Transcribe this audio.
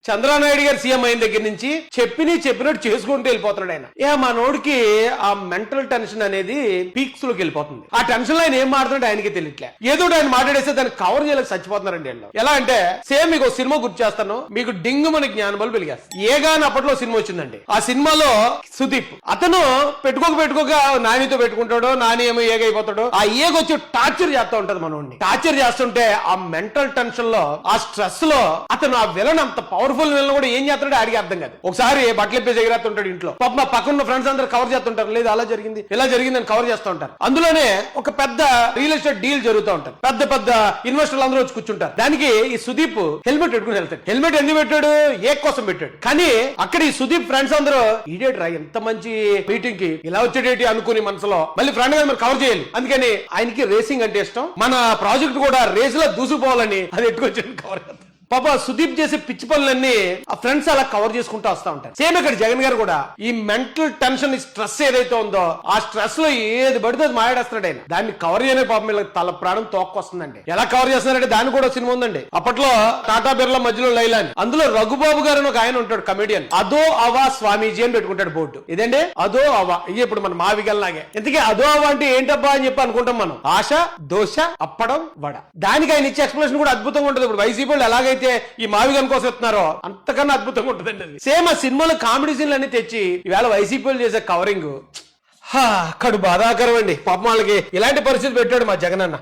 చంద్రనాయుడు గారు సీఎం అయిన దగ్గర నుంచి చెప్పినట్టు చేసుకుంటూ వెళ్ళిపోతున్నాడు ఆయన. మా నోడికి ఆ మెంటల్ టెన్షన్ అనేది పీక్స్ లోకి వెళ్ళిపోతుంది. ఆ టెన్షన్ లో ఆయన ఏం మాట్లాడుతుంటే ఆయనకి తెలియట్లే. ఏదో ఆయన మాట్లాడేస్తే దాన్ని కవర్ చేయలేక చచ్చిపోతున్నారండి వీళ్ళు. ఎలా అంటే సేమ్ మీకు సినిమా గుర్తు చేస్తాను, మీకు డింగు మన జ్ఞానబలు వెలిగేస్తాను. ఏగా అని అప్పట్లో సినిమా వచ్చిందండి. ఆ సినిమాలో సుదీప్ అతను పెట్టుకోక నానితో పెట్టుకుంటాడో, నాని ఏమో ఏగైపోతాడో, ఆ ఏగొచ్చి టార్చర్ చేస్తూ ఉంటది మనోడిని. టార్చర్ చేస్తుంటే ఆ మెంటల్ టెన్షన్ లో, ఆ స్ట్రెస్ లో అతను ఆ విలన్ అంత పవర్ఫుల్ విలన్ కూడా ఏం చేస్తాడో ఆడికి అర్థం కాదు. ఒకసారి బట్టలు ఎగిరేస్తుంటాడు ఇంట్లో. పాప మా పక్కన ఫ్రెండ్స్ అందరూ కవర్ చేస్తుంటారు, లేదు అలా జరిగింది ఇలా జరిగింది అని కవర్ చేస్తూ ఉంటారు. అందులోనే ఒక పెద్ద రియల్ ఎస్టేట్ డీల్ జరుగుతూ ఉంటారు. పెద్ద ఇన్వెస్టర్లు అందరూ వచ్చి కూర్చుంటారు. దానికి ఈ సుదీప్ హెల్మెట్ పెట్టుకుని వెళ్తాడు. హెల్మెట్ ఎందుకు పెట్టాడు? ఏ కోసం పెట్టాడు. కానీ అక్కడ ఈ సుదీప్ ఫ్రెండ్స్ అందరూ ఈడేట్ రా ఎంత మంచి మీటింగ్ కి ఇలా వచ్చేటేటి అనుకుని మనసులో మళ్ళీ ఫ్రెండ్ గా మీరు కవర్ చేయాలి. అందుకని ఆయనకి రేసింగ్ అంటే ఇష్టం. మన ప్రాజెక్ట్ కూడా రేస్ లో దూసుకుపోవాలని అది ఎట్టుకొచ్చి కవర్ చేస్తాం. పాప సుదీప్ చేసే పిచ్చి పనులన్నీ ఆ ఫ్రెండ్స్ అలా కవర్ చేసుకుంటూ వస్తా ఉంటారు. సేమ్ ఇక్కడ జగన్ గారు కూడా ఈ మెంటల్ టెన్షన్, స్ట్రెస్ ఏదైతే ఉందో ఆ స్ట్రెస్ లో ఏది పడితే అది మాట్లాడేస్తాడు ఆయన. దాన్ని కవర్ చేయనే పాపం వీళ్ళకి తల ప్రాణం తోక్కొస్తుందండి. ఎలా కవర్ చేస్తున్నారంటే దాని కూడా సినిమా ఉందండి. అప్పట్లో టాటా బిర్లా మధ్యలో లైలా అని. అందులో రఘుబాబు గారు అని ఒక ఆయన ఉంటాడు, కమెడియన్. అదో అవా స్వామీజీ అని పెట్టుకుంటాడు బోర్డు. ఇదండి అదో అవా. ఇక ఇప్పుడు మన మావిగల్లాగే. ఇంతకీ అదో అవా అంటే ఏంటబ్బా అని చెప్పి అనుకుంటాం మనం. ఆశ, దోశ, అప్పడం, వడ. దానికి ఆయన ఇచ్చే ఎక్స్ప్లెనేషన్ కూడా అద్భుతంగా ఉంటుంది. ఇప్పుడు వైసీపీ వాళ్ళు ఎలాగైతే ఈ మావిగన్ కోసం వస్తున్నారో అంతకన్నా అద్భుతంగా ఉంటుందండి అది. సేమ్ ఆ సినిమాలో కామెడీ సీన్లు అన్ని తెచ్చి ఈవేళ వైసీపీ చేసే కవరింగ్ కడు బాధాకరం అండి. పాపం వాళ్ళకి ఇలాంటి పరిస్థితి పెట్టాడు మా జగనన్న.